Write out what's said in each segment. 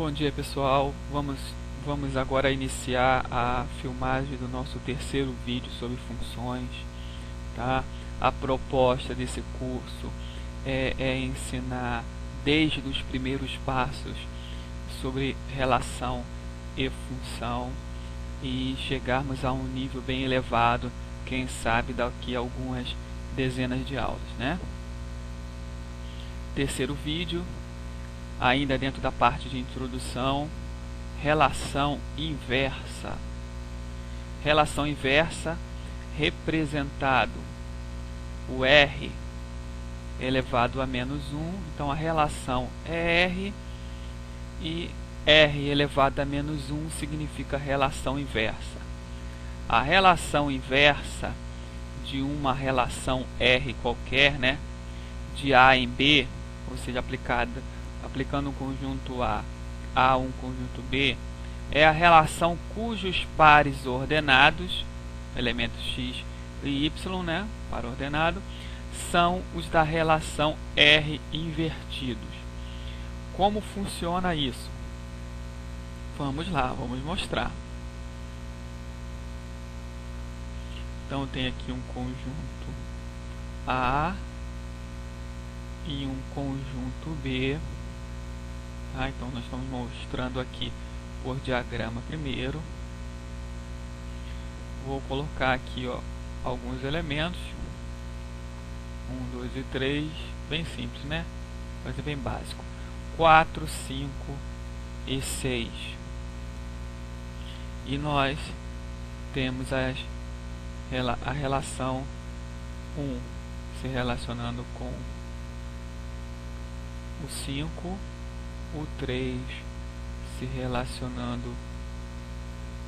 Bom dia, pessoal. Vamos agora iniciar a filmagem do nosso terceiro vídeo sobre funções, tá? A proposta desse curso é ensinar desde os primeiros passos sobre relação e função e chegarmos a um nível bem elevado, quem sabe daqui a algumas dezenas de aulas, né? Terceiro vídeo, ainda dentro da parte de introdução, relação inversa. Relação inversa representado o R elevado a menos 1, então a relação é R, e R elevado a menos 1 significa relação inversa. A relação inversa de uma relação R qualquer, né, de A em B, ou seja, aplicando um conjunto A um conjunto B, é a relação cujos pares ordenados, elementos x e y, né, par ordenado, são os da relação R invertidos. Como funciona isso? Vamos lá, vamos mostrar. Então tem aqui um conjunto A e um conjunto B. Então nós estamos mostrando aqui por diagrama primeiro. Vou colocar aqui, ó, alguns elementos. 1, 2 e 3. Bem simples, né? Vai ser bem básico. 4, 5 e 6. E nós temos a relação 1 se relacionando com o 5, o 3 se relacionando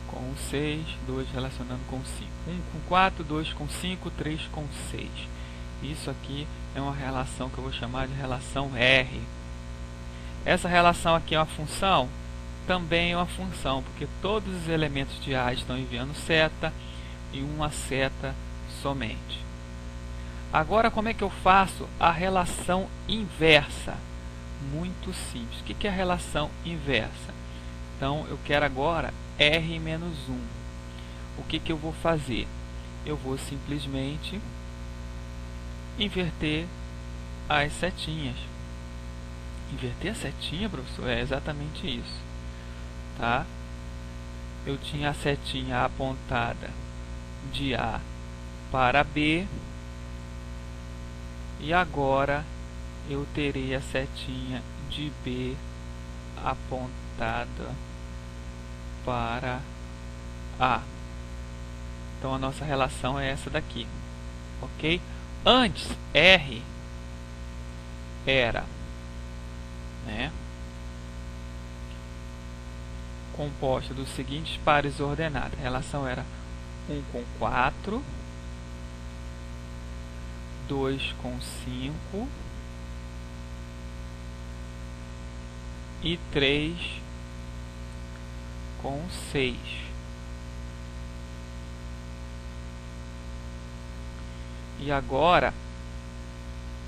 com o 6, 2 relacionando com o 5. 1 com 4, 2 com 5, 3 com 6. Isso aqui é uma relação que eu vou chamar de relação R. Essa relação aqui é uma função? Também é uma função, porque todos os elementos de A estão enviando seta e uma seta somente. Agora, como é que eu faço a relação inversa? Muito simples. O que é a relação inversa? Então, eu quero agora R menos 1. O que eu vou fazer? Eu vou simplesmente inverter as setinhas. Inverter a setinha, professor? É exatamente isso. Tá? Eu tinha a setinha apontada de A para B. E agora eu terei a setinha de B apontada para A. Então a nossa relação é essa daqui, ok? Antes R era, né, composta dos seguintes pares ordenados. A relação era 1 com 4, 2 com 5 e 3 com 6. E agora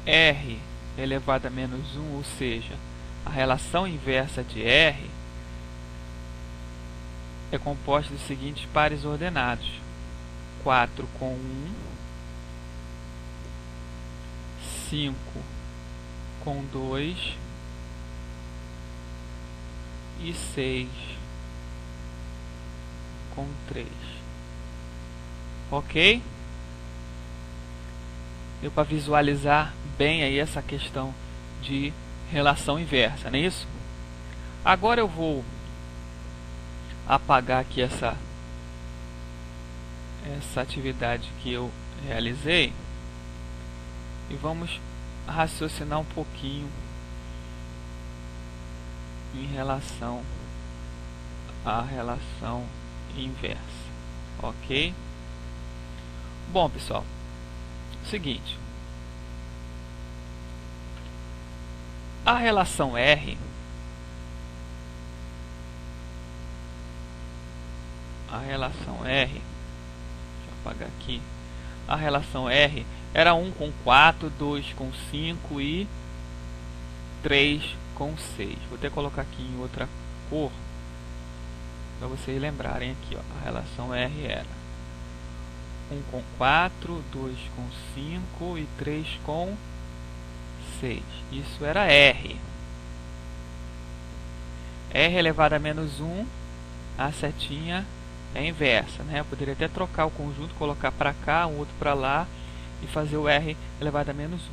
R elevado a menos 1, ou seja, a relação inversa de R é composta dos seguintes pares ordenados: 4 com 1, 5 com 2 e 6 com 3. Ok? Deu para visualizar bem aí essa questão de relação inversa, não é isso? Agora eu vou apagar aqui essa atividade que eu realizei e vamos raciocinar um pouquinho em relação à relação inversa, ok? Bom, pessoal, seguinte, a relação R, deixa eu apagar aqui, a relação R era 1 com 4, 2 com 5 e 3 com 6. Vou até colocar aqui em outra cor, para vocês lembrarem aqui, ó, a relação R era 1 com 4, 2 com 5 e 3 com 6. Isso era R. R elevado a menos 1, a setinha é inversa, né? Eu poderia até trocar o conjunto, colocar para cá, um outro para lá e fazer o R elevado a menos 1.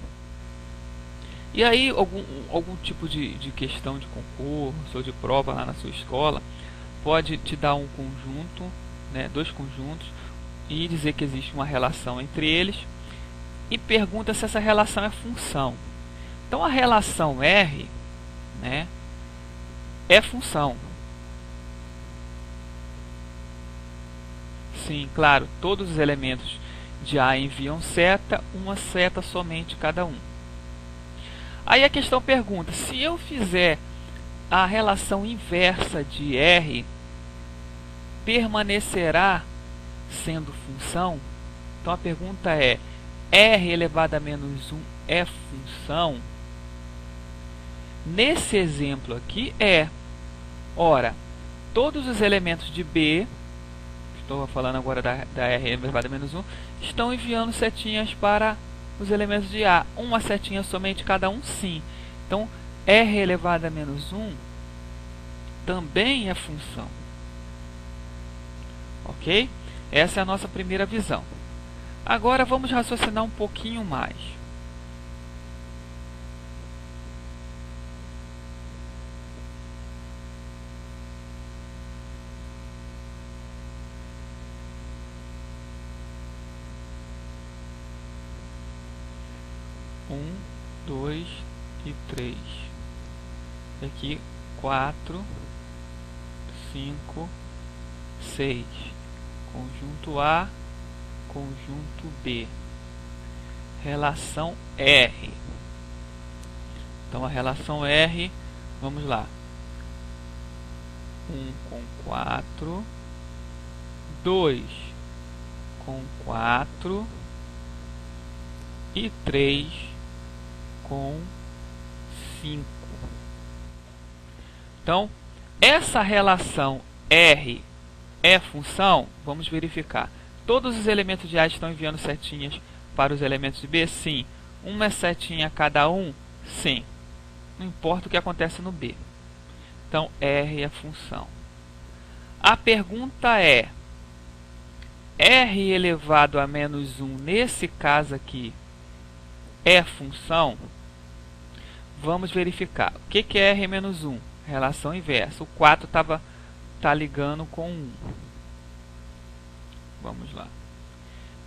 E aí, algum tipo de questão de concurso ou de prova lá na sua escola pode te dar um conjunto, né, dois conjuntos, e dizer que existe uma relação entre eles e pergunta se essa relação é função. Então, a relação R, né, é função. Sim, claro, todos os elementos de A enviam seta, uma seta somente cada um. Aí a questão pergunta, se eu fizer a relação inversa de R, permanecerá sendo função? Então a pergunta é, R elevado a menos 1 é função? Nesse exemplo aqui é. Ora, todos os elementos de B, estou falando agora da R elevado a menos 1, estão enviando setinhas para os elementos de A. Uma setinha somente cada um, sim. Então, R elevado a menos 1 também é função. Ok? Essa é a nossa primeira visão. Agora vamos raciocinar um pouquinho mais. Um, 2 e 3. Aqui 4, 5, 6. Conjunto A, conjunto B. Relação R. Então a relação R, vamos lá. 1 com 4, 2 com 4 e 3 com 5. Então, essa relação R é função? Vamos verificar. Todos os elementos de A estão enviando setinhas para os elementos de B? Sim. Uma setinha cada um? Sim. Não importa o que acontece no B. Então, R é função. A pergunta é, R elevado a menos 1, nesse caso aqui, é função? Vamos verificar. O que é R menos 1? Relação inversa. O 4 está ligando com 1. Vamos lá.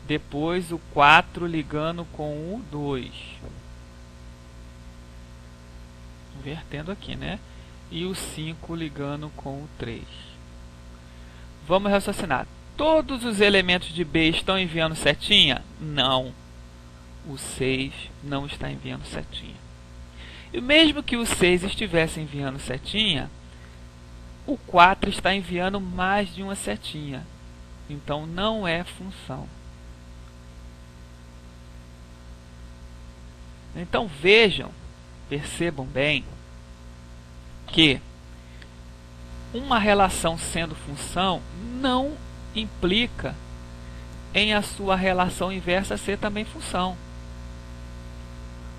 Depois o 4 ligando com o 2. Invertendo aqui, né? E o 5 ligando com o 3. Vamos raciocinar. Todos os elementos de B estão enviando setinha? Não. O 6 não está enviando setinha. E mesmo que o 6 estivesse enviando setinha, o 4 está enviando mais de uma setinha. Então, não é função. Então, vejam, percebam bem, que uma relação sendo função não implica em a sua relação inversa ser também função.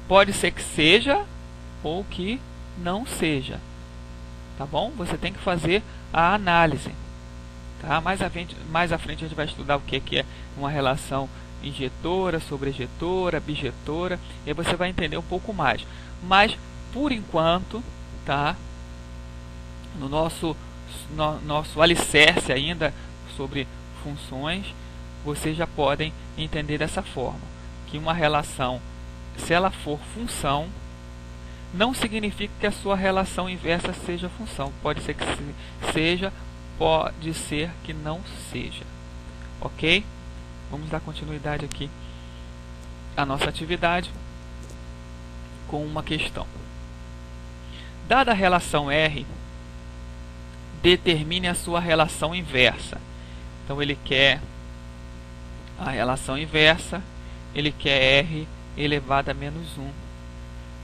Pode ser que seja ou que não seja. Tá bom? Você tem que fazer a análise. Tá? Mais à frente a gente vai estudar o que é uma relação injetora, sobrejetora, bijetora, e aí você vai entender um pouco mais. Mas, por enquanto, tá? No nosso alicerce ainda sobre funções, vocês já podem entender dessa forma, que uma relação, se ela for função, não significa que a sua relação inversa seja função. Pode ser que seja, pode ser que não seja. Ok? Vamos dar continuidade aqui à nossa atividade com uma questão. Dada a relação R, determine a sua relação inversa. Então ele quer a relação inversa, ele quer R elevado a menos 1.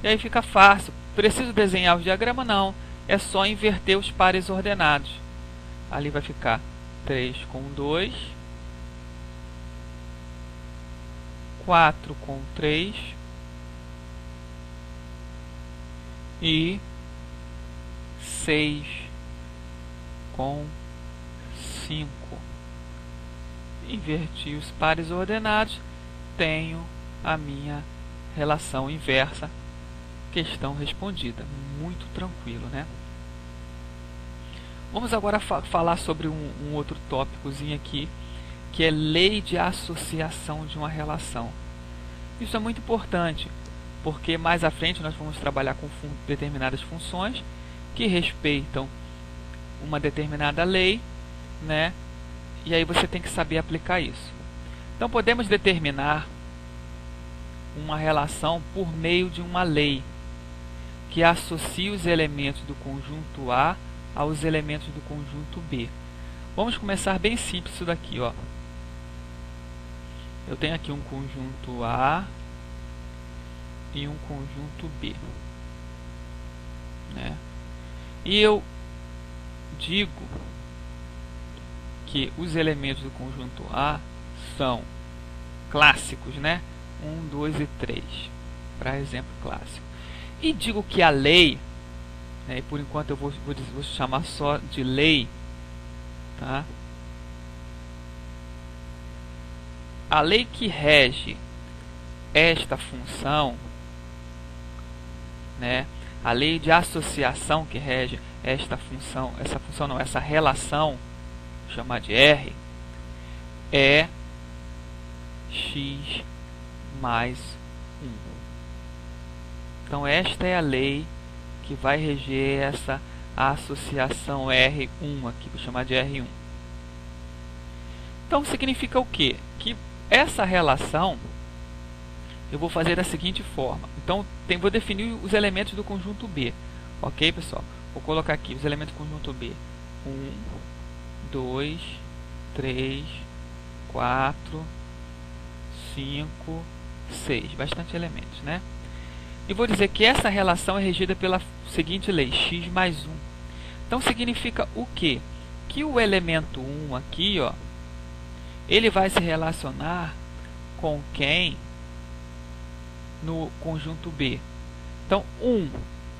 E aí fica fácil. Preciso desenhar o diagrama? Não. é só inverter os pares ordenados. Ali vai ficar 3 com 2, 4 com 3 e 6 com 5. Inverti os pares ordenados, tenho a minha relação inversa. Questão respondida. Muito tranquilo, né? Vamos agora falar sobre um outro tópicozinho aqui, que é lei de associação de uma relação. Isso é muito importante, porque mais à frente nós vamos trabalhar com determinadas funções que respeitam uma determinada lei, né? E aí você tem que saber aplicar isso. Então podemos determinar uma relação por meio de uma lei que associa os elementos do conjunto A aos elementos do conjunto B. Vamos começar bem simples isso daqui, ó. Eu tenho aqui um conjunto A e um conjunto B, né? E eu digo que os elementos do conjunto A são clássicos, né? 1, 2 e 3, para exemplo clássico. E digo que a lei, né, e por enquanto eu vou chamar só de lei, tá? A lei que rege esta função, né? A lei de associação que rege essa relação, vou chamar de R, é x mais 1. Então esta é a lei que vai reger essa associação R1 aqui, vou chamar de R1. Então significa o quê? Que essa relação eu vou fazer da seguinte forma. Então vou definir os elementos do conjunto B. Ok, pessoal? Vou colocar aqui os elementos do conjunto B. 1, 2, 3, 4, 5, 6. Bastante elementos, né? E vou dizer que essa relação é regida pela seguinte lei, x mais 1. Então significa o quê? Que o elemento 1 aqui, ó, ele vai se relacionar com quem no conjunto B. Então 1,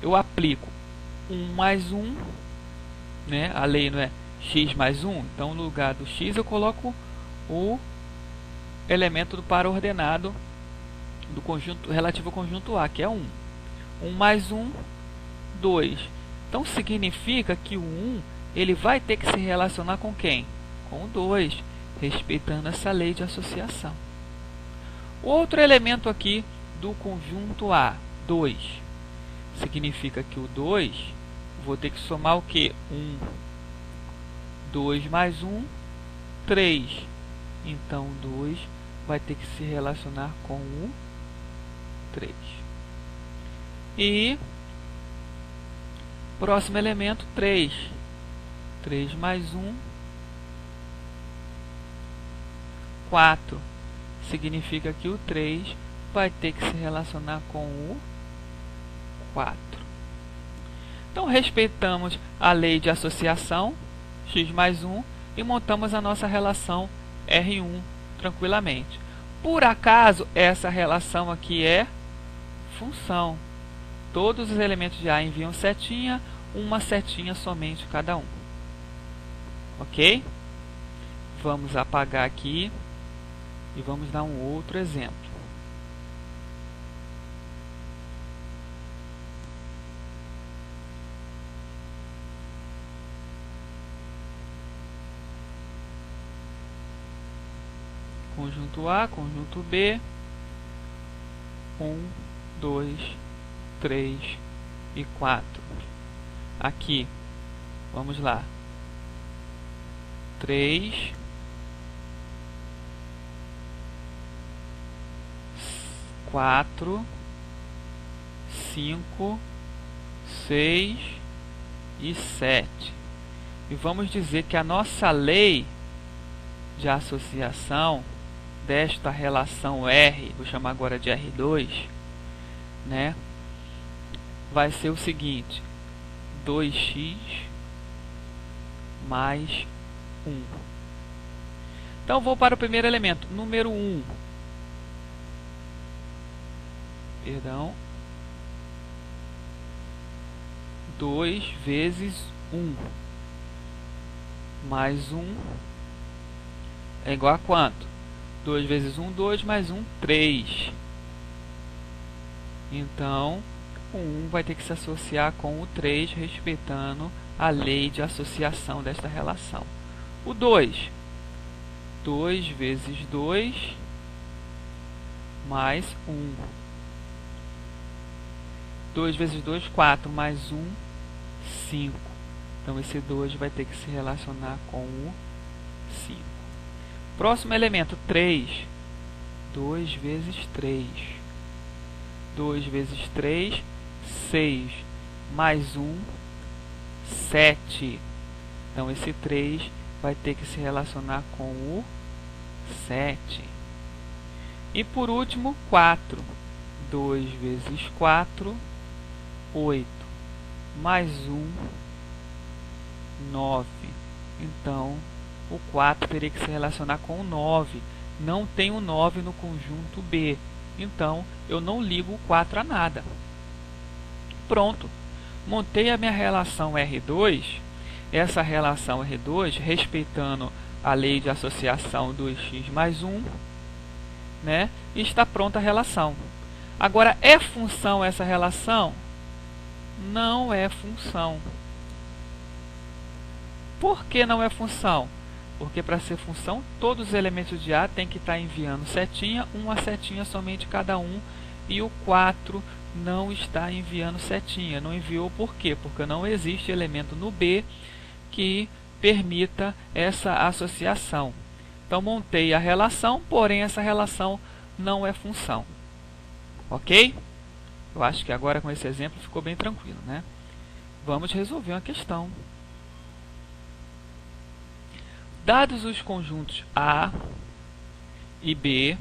eu aplico 1 mais 1, né? A lei não é x mais 1, então no lugar do x eu coloco o elemento do par ordenado do conjunto relativo ao conjunto A, que é 1. 1 mais 1, 2. Então significa que o 1 ele vai ter que se relacionar com quem? Com o 2, respeitando essa lei de associação. O outro elemento aqui do conjunto A, 2, significa que o 2 vou ter que somar o que? 1, 2 mais 1, 3. Então 2 vai ter que se relacionar com o 3. E próximo elemento, 3. 3 mais 1, 4. Significa que o 3 vai ter que se relacionar com o 4. Então respeitamos a lei de associação, x mais 1, e montamos a nossa relação R1 tranquilamente. Por acaso, essa relação aqui é função. Todos os elementos de A enviam setinha, uma setinha somente cada um. Ok? Vamos apagar aqui e vamos dar um outro exemplo. Conjunto A, conjunto B, 1, 2, 3 e 4. Aqui, vamos lá. 3, 4, 5, 6 e 7. E vamos dizer que a nossa lei de associação desta relação R, vou chamar agora de R2, né, vai ser o seguinte: 2x mais 1. Então, vou para o primeiro elemento, número 1. Perdão. 2 vezes 1 mais 1 é igual a quanto? 2 vezes 1, 2, mais 1, 3. Então, o 1 vai ter que se associar com o 3, respeitando a lei de associação desta relação. O 2. 2 vezes 2 mais 1. 2 vezes 2, 4, mais 1, 5. Então, esse 2 vai ter que se relacionar com o 5. Próximo elemento, 3. 2 vezes 3. 2 vezes 3, 6. Mais 1, 7. Então, esse 3 vai ter que se relacionar com o 7. E, por último, 4. 2 vezes 4, 8. Mais 1, 9. Então, o 4 teria que se relacionar com o 9. Não tem o 9 no conjunto B. Então, eu não ligo o 4 a nada. Pronto. Montei a minha relação R2. Essa relação R2, respeitando a lei de associação 2x mais 1, né? E está pronta a relação. Agora, é função essa relação? Não é função. Por que não é função? Porque para ser função, todos os elementos de A têm que estar enviando setinha, uma setinha somente cada um, e o 4 não está enviando setinha. Não enviou por quê? Porque não existe elemento no B que permita essa associação. Então, montei a relação, porém essa relação não é função. Ok? Eu acho que agora com esse exemplo ficou bem tranquilo, né? Vamos resolver uma questão. Dados os conjuntos A e B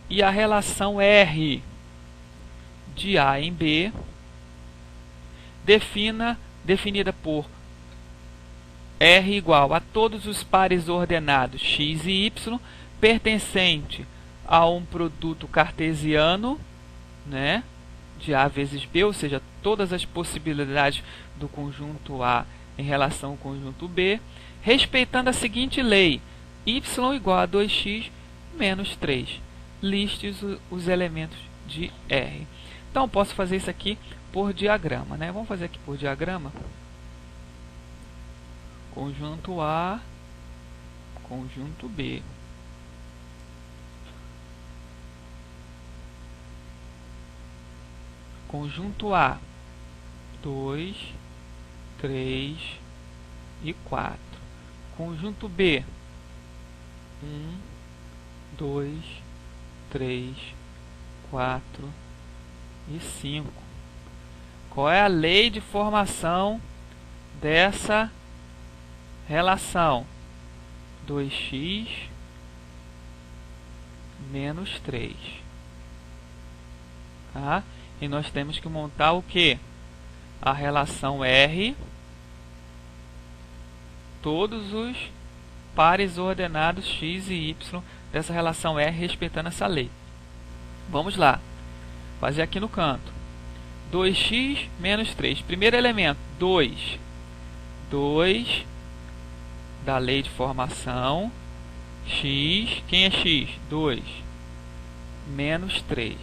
e a relação R de A em B, definida por R igual a todos os pares ordenados x e y pertencente a um produto cartesiano, né, de A vezes B, ou seja, todas as possibilidades do conjunto A em relação ao conjunto B, respeitando a seguinte lei: y igual a 2x menos 3. Liste os elementos de R. Então, posso fazer isso aqui por diagrama, né? Vamos fazer aqui por diagrama. Conjunto A, conjunto B. Conjunto A, 2, 3 e 4. Conjunto B, 1, 2, 3, 4 e 5. Qual é a lei de formação dessa relação? 2x menos 3. Tá? E nós temos que montar o que? A relação R, todos os pares ordenados x e y dessa relação R, respeitando essa lei. Vamos lá. Fazer aqui no canto. 2x menos 3. Primeiro elemento, 2. 2 da lei de formação. X. Quem é x? 2. Menos 3.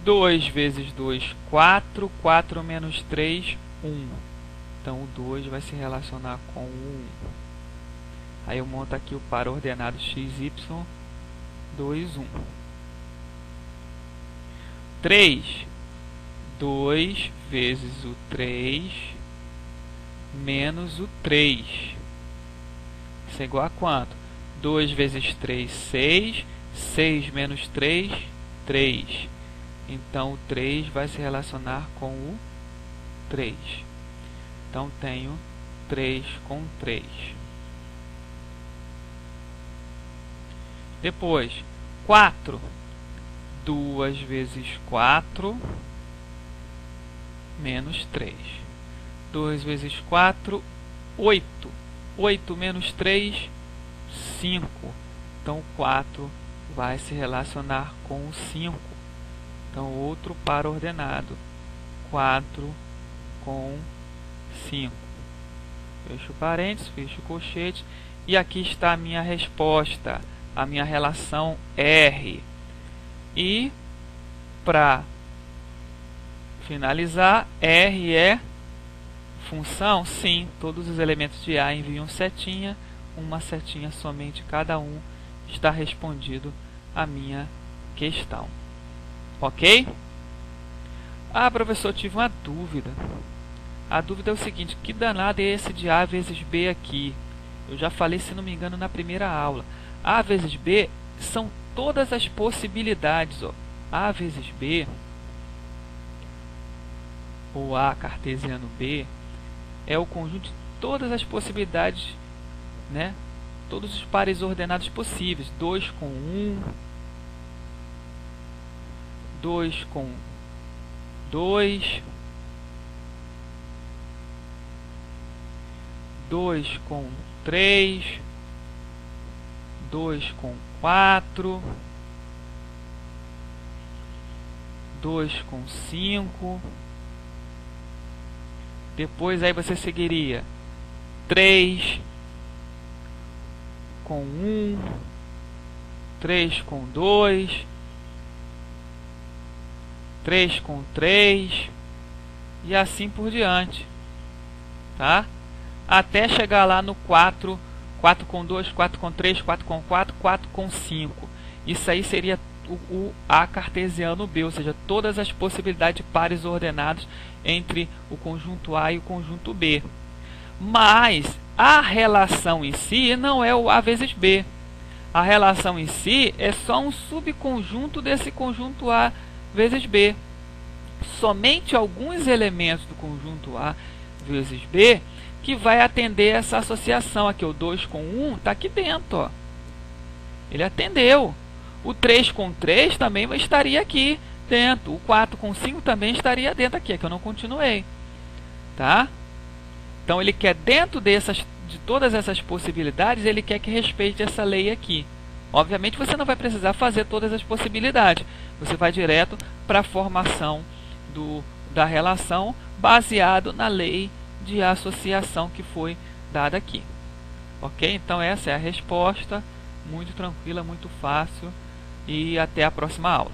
2 vezes 2, 4. 4 menos 3, 1. Então, o 2 vai se relacionar com o 1. Aí eu monto aqui o par ordenado x, y, 2, 1. 3. 2 vezes o 3 menos o 3. Isso é igual a quanto? 2 vezes 3, 6. 6 menos 3, 3. Então, o 3 vai se relacionar com o 3. Então, tenho 3 com 3. Depois, 4. 2 vezes 4 menos 3. 2 vezes 4, 8. 8 menos 3, 5. Então, o 4 vai se relacionar com o 5. Então, outro par ordenado. 4 com 5. Fecho parênteses, fecho colchete. E aqui está a minha resposta, a minha relação R. E, para finalizar, R é função? Sim, todos os elementos de A enviam setinha, uma setinha somente cada um. Está respondido a minha questão. Ok? Ah, professor, tive uma dúvida. A dúvida é o seguinte: que danado é esse de A vezes B aqui? Eu já falei, se não me engano, na primeira aula. A vezes B são todas as possibilidades. Ó. A vezes B, ou A cartesiano B, é o conjunto de todas as possibilidades, né? Todos os pares ordenados possíveis. 2 com 1, 2 com 2, 2 com 3, 2 com 4, 2 com 5. Depois aí você seguiria 3 com 1, 3 com 2, 3 com 3 e assim por diante, tá? Até chegar lá no 4, 4 com 2, 4 com 3, 4 com 4, 4 com 5. Isso aí seria o A cartesiano B, ou seja, todas as possibilidades de pares ordenados entre o conjunto A e o conjunto B. Mas a relação em si não é o A vezes B. A relação em si é só um subconjunto desse conjunto A vezes B. Somente alguns elementos do conjunto A vezes B que vai atender essa associação. Aqui o 2 com 1 está aqui dentro. Ó. Ele atendeu. O 3 com 3 também estaria aqui dentro. O 4 com 5 também estaria dentro aqui. É que eu não continuei. Tá? Então, ele quer, dentro de todas essas possibilidades, ele quer que respeite essa lei aqui. Obviamente, você não vai precisar fazer todas as possibilidades. Você vai direto para a formação da relação baseado na lei de associação que foi dada aqui. Ok? Então, essa é a resposta. Muito tranquila, muito fácil. E até a próxima aula.